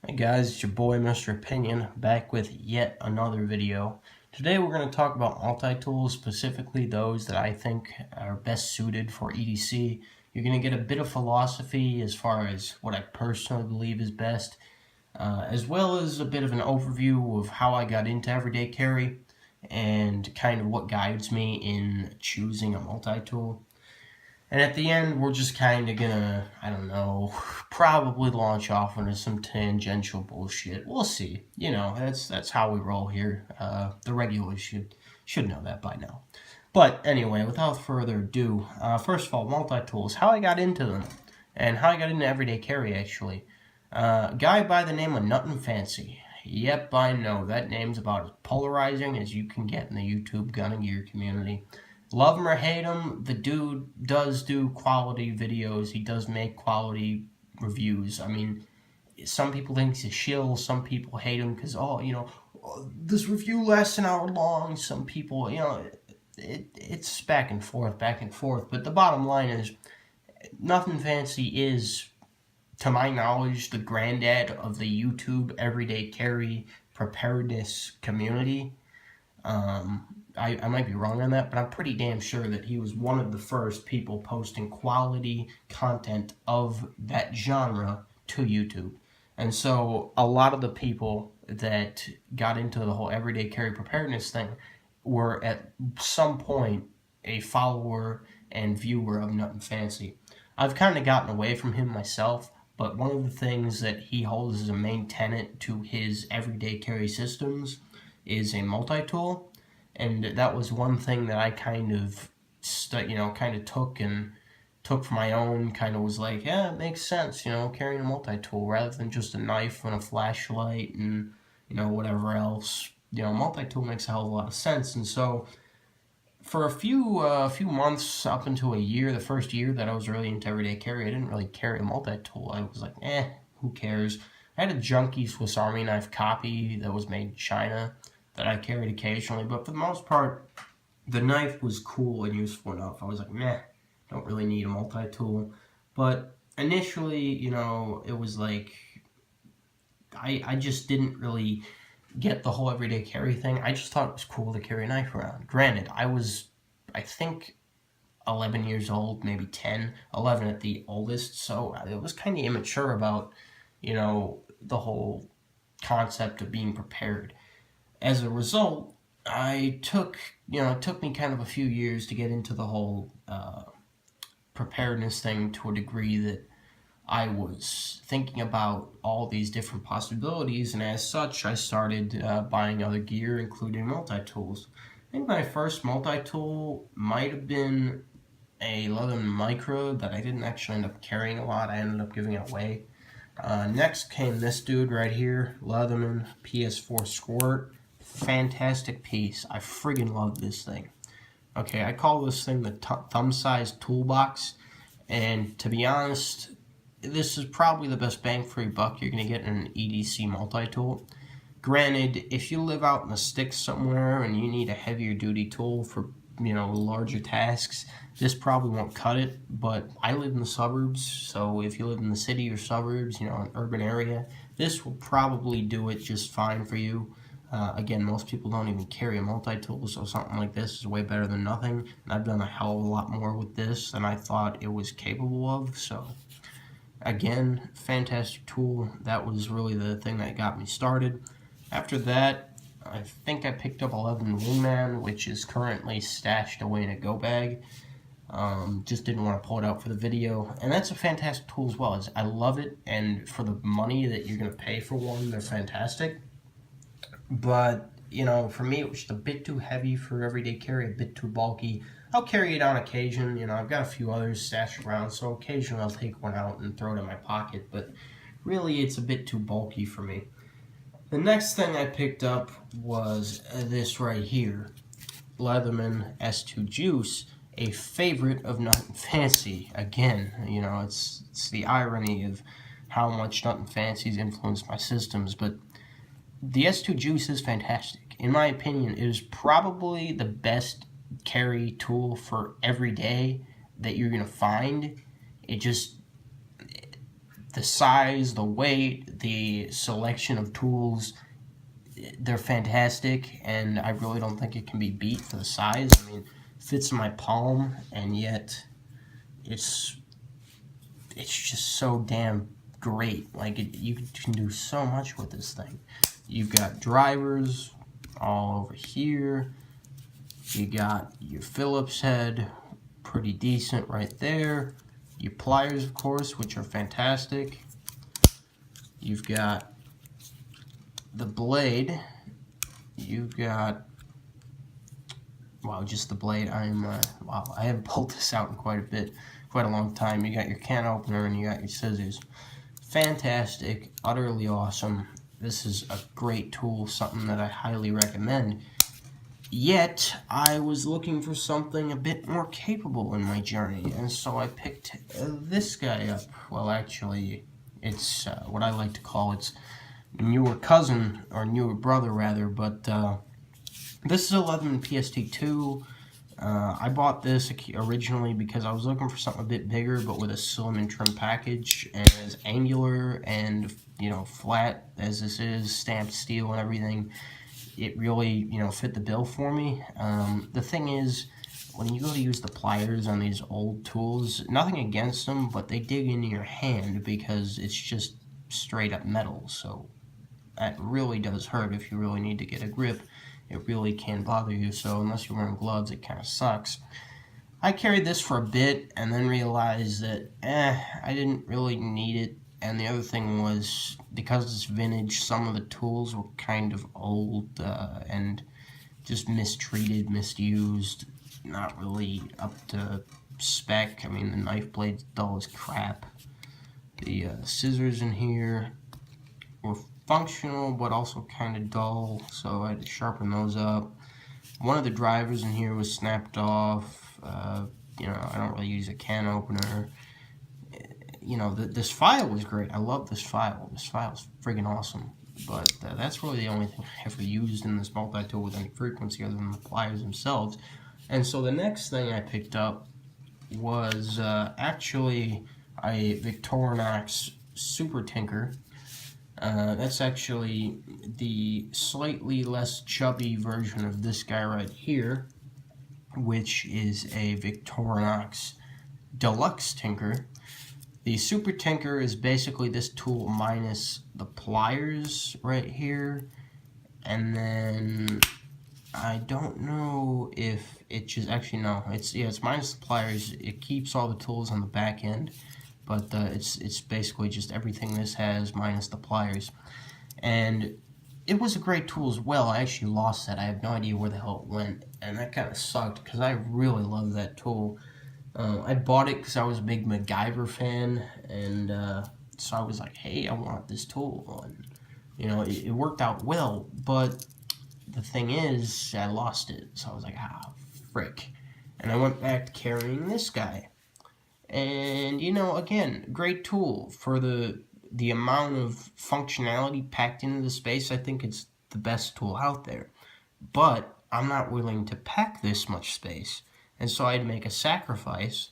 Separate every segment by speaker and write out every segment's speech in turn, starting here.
Speaker 1: Hey guys, it's your boy Mr. Opinion, back with yet another video. Today we're going to talk about multi-tools, specifically those that I think are best suited for EDC. You're going to get a bit of philosophy as far as what I personally believe is best, as well as a bit of an overview of how I got into everyday carry and kind of what guides me in choosing a multi-tool. And at the end, we're just kind of gonna, I don't know, probably launch off into some tangential bullshit. We'll see. You know, that's how we roll here. The regulars should know that by now. But anyway, without further ado, first of all, multi-tools, how I got into them, and how I got into everyday carry, actually. A guy by the name of Nuttin' Fancy. Yep, I know, that name's about as polarizing as you can get in the YouTube gun and gear community. Love him or hate him, the dude does do quality videos. He does make quality reviews. I mean, some people think he's a shill. Some people hate him because, this review lasts an hour long. Some people, it's back and forth, back and forth. But the bottom line is, Nothing Fancy is, to my knowledge, the granddad of the YouTube everyday carry preparedness community. I might be wrong on that, but I'm pretty damn sure that he was one of the first people posting quality content of that genre to YouTube. And so a lot of the people that got into the whole everyday carry preparedness thing were at some point a follower and viewer of Nuttin' Fancy. I've kind of gotten away from him myself, but one of the things that he holds as a main tenet to his everyday carry systems is a multi-tool. And that was one thing that I kind of, took for my own, kind of was like, yeah, it makes sense, carrying a multi-tool rather than just a knife and a flashlight and, whatever else. Multi-tool makes a hell of a lot of sense. And so for a few months, up into a year, the first year that I was really into everyday carry, I didn't really carry a multi-tool. I was like, who cares? I had a junky Swiss Army knife copy that was made in China that I carried occasionally, but for the most part, the knife was cool and useful enough. I was like, meh, don't really need a multi-tool. But initially, it was like, I just didn't really get the whole everyday carry thing. I just thought it was cool to carry a knife around. Granted, I think, 11 years old, maybe 10, 11 at the oldest, so it was kind of immature about, the whole concept of being prepared. As a result, it took me kind of a few years to get into the whole preparedness thing to a degree that I was thinking about all these different possibilities, and as such, I started buying other gear, including multi-tools. I think my first multi-tool might have been a Leatherman Micro that I didn't actually end up carrying a lot. I ended up giving it away. Next came this dude right here, Leatherman Ps4 Squirt. Fantastic piece. I friggin' love this thing. Okay, I call this thing the thumb-sized toolbox, and to be honest, this is probably the best bang for your buck you're going to get in an EDC multi-tool. Granted, if you live out in the sticks somewhere and you need a heavier duty tool for, larger tasks, this probably won't cut it, but I live in the suburbs, so if you live in the city or suburbs, an urban area, this will probably do it just fine for you. Again, most people don't even carry a multi-tool, so something like this is way better than nothing, and I've done a hell of a lot more with this than I thought it was capable of, so again, fantastic tool. That was really the thing that got me started. After that, I think I picked up 11 Wingman, which is currently stashed away in a go bag. Just didn't want to pull it out for the video, and that's a fantastic tool as well. I love it, and for the money that you're going to pay for one, they're fantastic. But, for me, it was just a bit too heavy for everyday carry, a bit too bulky. I'll carry it on occasion. I've got a few others stashed around, so occasionally I'll take one out and throw it in my pocket, but really it's a bit too bulky for me. The next thing I picked up was this right here, Leatherman S2 Juice, a favorite of Nuttin' Fancy. Again, it's the irony of how much Nuttin' Fancy's influenced my systems, but the S2 Juice is fantastic. In my opinion, it is probably the best carry tool for every day that you're going to find. the size, the weight, the selection of tools, they're fantastic, and I really don't think it can be beat for the size. I mean, it fits in my palm, and yet it's just so damn great. Like, you can do so much with this thing. You've got drivers all over here. You got your Phillips head, pretty decent right there. Your pliers, of course, which are fantastic. You've got the blade. You've got, wow, just the blade. Wow, I haven't pulled this out in quite a long time. You got your can opener and you got your scissors. Fantastic, utterly awesome. This is a great tool, something that I highly recommend. Yet, I was looking for something a bit more capable in my journey, and so I picked this guy up. Well, actually, it's what I like to call its newer cousin, or newer brother, rather, but this is a Leatherman PST2. I bought this originally because I was looking for something a bit bigger, but with a slim trim package, and as angular and, you know, flat as this is, stamped steel and everything, it really, you know, fit the bill for me. The thing is, when you go to use the pliers on these old tools, nothing against them, but they dig into your hand because it's just straight up metal, so that really does hurt if you really need to get a grip. It really can bother you, so unless you're wearing gloves, it kind of sucks. I carried this for a bit and then realized that, I didn't really need it. And the other thing was, because it's vintage, some of the tools were kind of old and just mistreated, misused, not really up to spec. I mean, the knife blade's dull as crap. The scissors in here were functional, but also kind of dull, so I had to sharpen those up. One of the drivers in here was snapped off. You know, I don't really use a can opener. You know, this file was great. I love this file. This file's friggin' awesome. But that's really the only thing I ever used in this multi-tool with any frequency other than the pliers themselves. And so the next thing I picked up was actually a Victorinox Super Tinker. That's actually the slightly less chubby version of this guy right here, which is a Victorinox Deluxe Tinker. The Super Tinker is basically this tool minus the pliers right here, and then I don't know if it just, actually no, it's minus the pliers. It keeps all the tools on the back end, but it's basically just everything this has minus the pliers. And it was a great tool as well. I actually lost that. I have no idea where the hell it went, and that kind of sucked because I really love that tool. I bought it because I was a big MacGyver fan, and so I was like, hey, I want this tool. And, you know, it worked out well, but the thing is, I lost it. So I was like, frick. And I went back to carrying this guy. And, you know, again, great tool. For the amount of functionality packed into the space, I think it's the best tool out there. But I'm not willing to pack this much space. And so I'd make a sacrifice,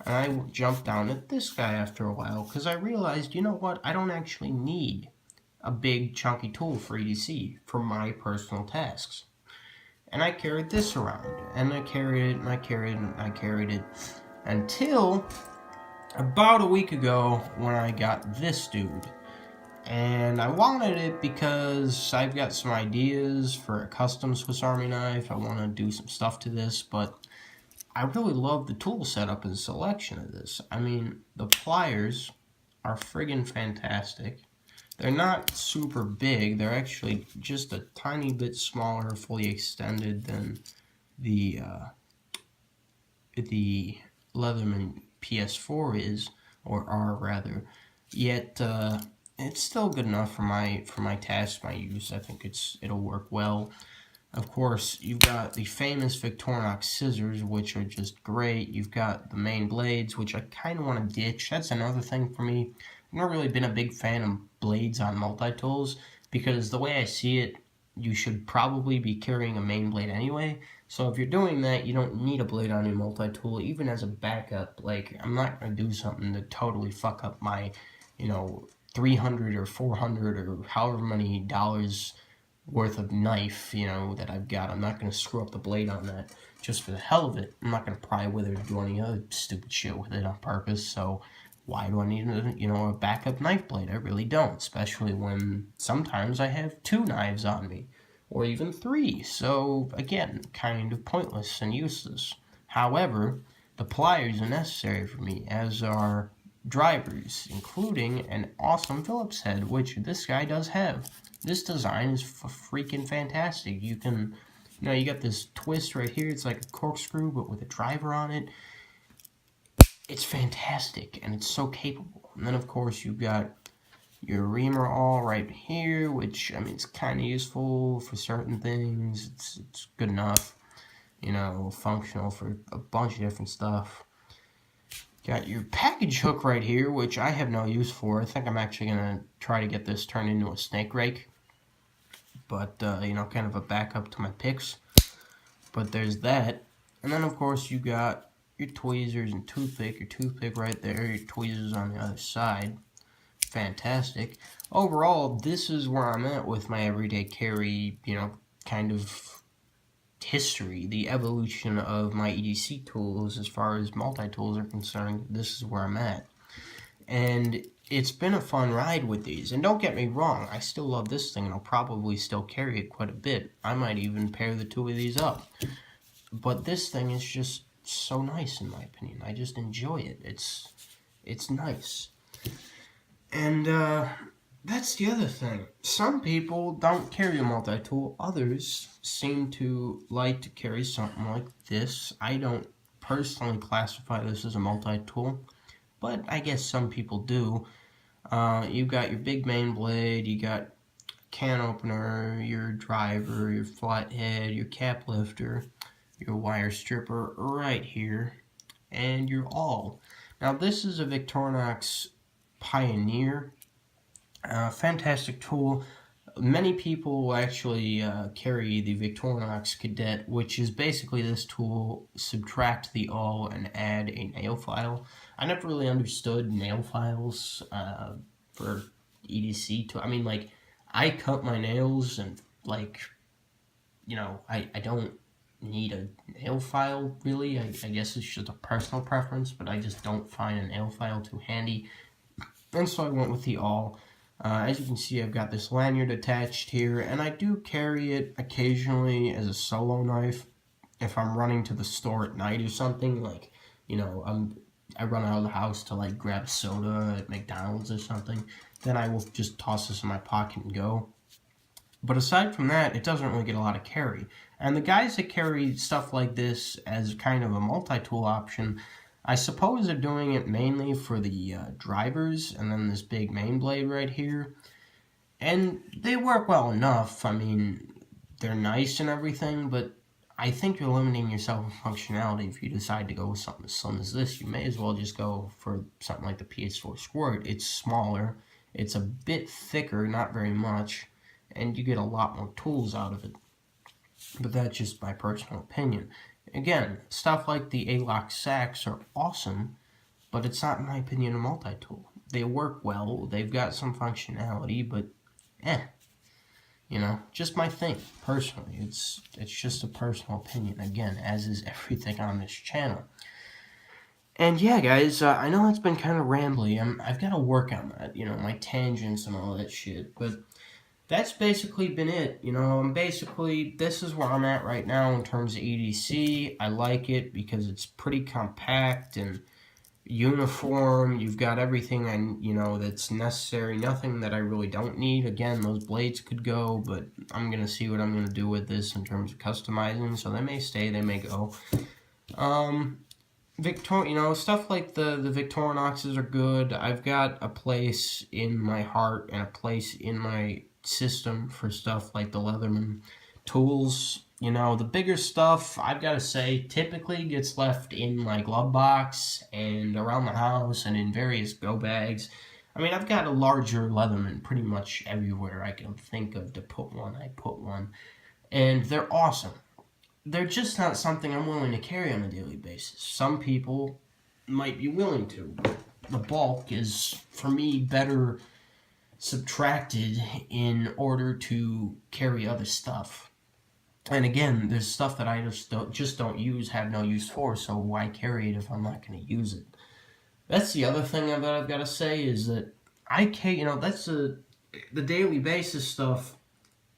Speaker 1: and I jumped down at this guy after a while, because I realized, you know what, I don't actually need a big chunky tool for EDC for my personal tasks. And I carried this around, and I carried it, and I carried it, and I carried it, until about a week ago when I got this dude. And I wanted it because I've got some ideas for a custom Swiss Army knife. I want to do some stuff to this, but I really love the tool setup and selection of this. I mean, the pliers are friggin' fantastic. They're not super big. They're actually just a tiny bit smaller, fully extended than the Leatherman Ps4 is, or are rather. Yet it's still good enough for my task, my use. I think it'll work well. Of course, you've got the famous Victorinox scissors, which are just great. You've got the main blades, which I kind of want to ditch. That's another thing for me. I've never really been a big fan of blades on multi-tools, because the way I see it, you should probably be carrying a main blade anyway. So if you're doing that, you don't need a blade on your multi-tool, even as a backup. Like, I'm not going to do something to totally fuck up my you know, 300 or 400 or however many dollars worth of knife, you know, that I've got. I'm not going to screw up the blade on that just for the hell of it. I'm not going to pry with it or do any other stupid shit with it on purpose. So why do I need a, you know, a backup knife blade? I really don't, especially when sometimes I have 2 knives on me or even 3. So again, kind of pointless and useless. However, the pliers are necessary for me, as are drivers, including an awesome Phillips head, which this guy does have. This design is freaking fantastic. You can, you know, you got this twist right here. It's like a corkscrew, but with a driver on it. It's fantastic, and it's so capable. And then, of course, you've got your reamer awl right here, which, I mean, it's kind of useful for certain things. It's good enough, you know, functional for a bunch of different stuff. Got your package hook right here, which I have no use for. I think I'm actually going to try to get this turned into a snake rake. But, you know, kind of a backup to my picks. But there's that. And then, of course, you got your tweezers and toothpick. Your toothpick right there. Your tweezers on the other side. Fantastic. Overall, this is where I'm at with my everyday carry, you know, kind of history, the evolution of my EDC tools as far as multi-tools are concerned. This is where I'm at. And it's been a fun ride with these. And don't get me wrong, I still love this thing and I'll probably still carry it quite a bit. I might even pair the 2 of these up. But this thing is just so nice in my opinion. I just enjoy it. It's nice. And that's the other thing. Some people don't carry a multi-tool. Others seem to like to carry something like this. I don't personally classify this as a multi-tool, but I guess some people do. You've got your big main blade, you got can opener, your driver, your flathead, your cap lifter, your wire stripper right here, and your awl. Now this is a Victorinox Pioneer. Fantastic tool. Many people actually carry the Victorinox Cadet, which is basically this tool, subtract the awl and add a nail file. I never really understood nail files for EDC. I mean, like, I cut my nails and, like, you know, I don't need a nail file, really. I guess it's just a personal preference, but I just don't find a nail file too handy. And so I went with the awl. As you can see, I've got this lanyard attached here, and I do carry it occasionally as a solo knife if I'm running to the store at night or something. Like, you know, I run out of the house to, like, grab a soda at McDonald's or something. Then I will just toss this in my pocket and go. But aside from that, it doesn't really get a lot of carry. And the guys that carry stuff like this as kind of a multi-tool option, I suppose they're doing it mainly for the drivers and then this big main blade right here. And they work well enough. I mean, they're nice and everything, but I think you're limiting yourself in functionality if you decide to go with something as slim as this. You may as well just go for something like the Ps4 Squirt. It's smaller, it's a bit thicker, not very much, and you get a lot more tools out of it. But that's just my personal opinion. Again, stuff like the A-Lock sacks are awesome, but it's not, in my opinion, a multi-tool. They work well, they've got some functionality, but you know, just my thing, personally. It's just a personal opinion, again, as is everything on this channel. And yeah, guys, I know it's been kind of rambly. I've got to work on that, you know, my tangents and all that shit, but that's basically been it. You know, this is where I'm at right now in terms of EDC. I like it because it's pretty compact and uniform. You've got everything you know, that's necessary. Nothing that I really don't need. Again, those blades could go, but I'm going to see what I'm going to do with this in terms of customizing. So they may stay, they may go. You know, stuff like the Victorinoxes are good. I've got a place in my heart and a place in my system for stuff like the Leatherman tools. You know, the bigger stuff, I've got to say, typically gets left in my glove box and around the house and in various go bags. I mean, I've got a larger Leatherman pretty much everywhere I can think of to put one. I put one, and they're awesome. They're just not something I'm willing to carry on a daily basis. Some people might be willing to. the bulk is, for me, better subtracted in order to carry other stuff. And again, there's stuff that I just don't use, have no use for, so why carry it if I'm not going to use it? That's the other thing that I've got to say is that that's the daily basis stuff.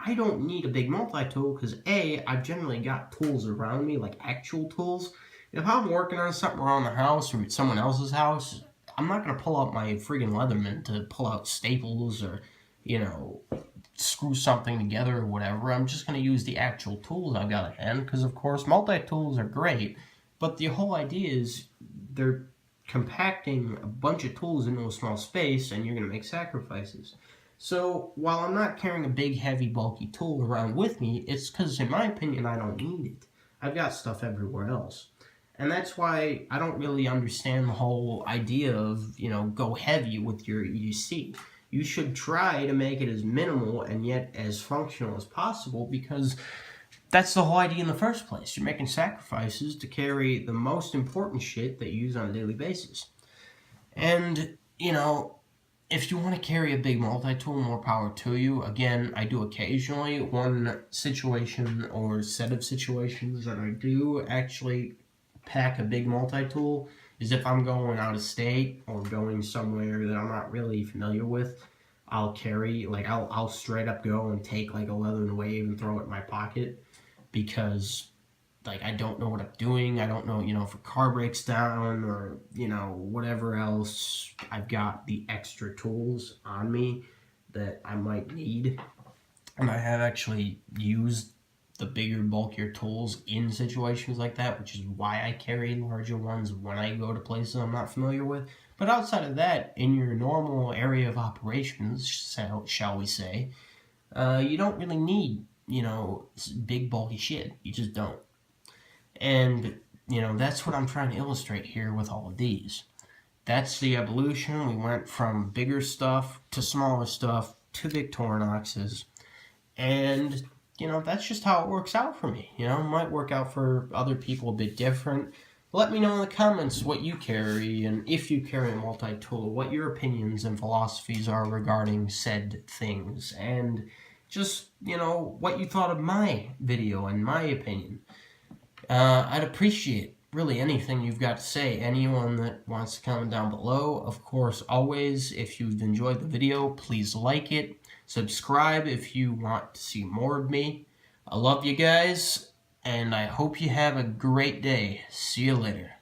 Speaker 1: I don't need a big multi-tool because I've generally got tools around me, like actual tools. If I'm working on something around the house or at someone else's house, I'm not going to pull out my friggin' Leatherman to pull out staples or, screw something together or whatever. I'm just going to use the actual tools I've got at hand because, of course, multi-tools are great, but the whole idea is they're compacting a bunch of tools into a small space and you're going to make sacrifices. So while I'm not carrying a big, heavy, bulky tool around with me, it's because, in my opinion, I don't need it. I've got stuff everywhere else. And that's why I don't really understand the whole idea of, go heavy with your EDC. You should try to make it as minimal and yet as functional as possible because that's the whole idea in the first place. You're making sacrifices to carry the most important shit that you use on a daily basis. And, if you want to carry a big multi-tool, more power to you. Again, I do occasionally. One situation or set of situations that I do actually pack a big multi-tool is if I'm going out of state or going somewhere that I'm not really familiar with. I'll carry, I'll straight up go and take a Leatherman Wave and throw it in my pocket because I don't know what I'm doing. I don't know, if a car breaks down or, whatever else. I've got the extra tools on me that I might need. And I have actually used the bigger, bulkier tools in situations like that, which is why I carry larger ones when I go to places I'm not familiar with. But outside of that, in your normal area of operations, shall we say, you don't really need, big, bulky shit. You just don't. And, that's what I'm trying to illustrate here with all of these. That's the evolution. We went from bigger stuff to smaller stuff to Victorinoxes. And, that's just how it works out for me. It might work out for other people a bit different. Let me know in the comments what you carry and if you carry a multi-tool, what your opinions and philosophies are regarding said things. And just, what you thought of my video and my opinion. I'd appreciate really anything you've got to say. Anyone that wants to comment down below. Of course, always, if you've enjoyed the video, please like it. Subscribe if you want to see more of me. I love you guys, and I hope you have a great day. See you later.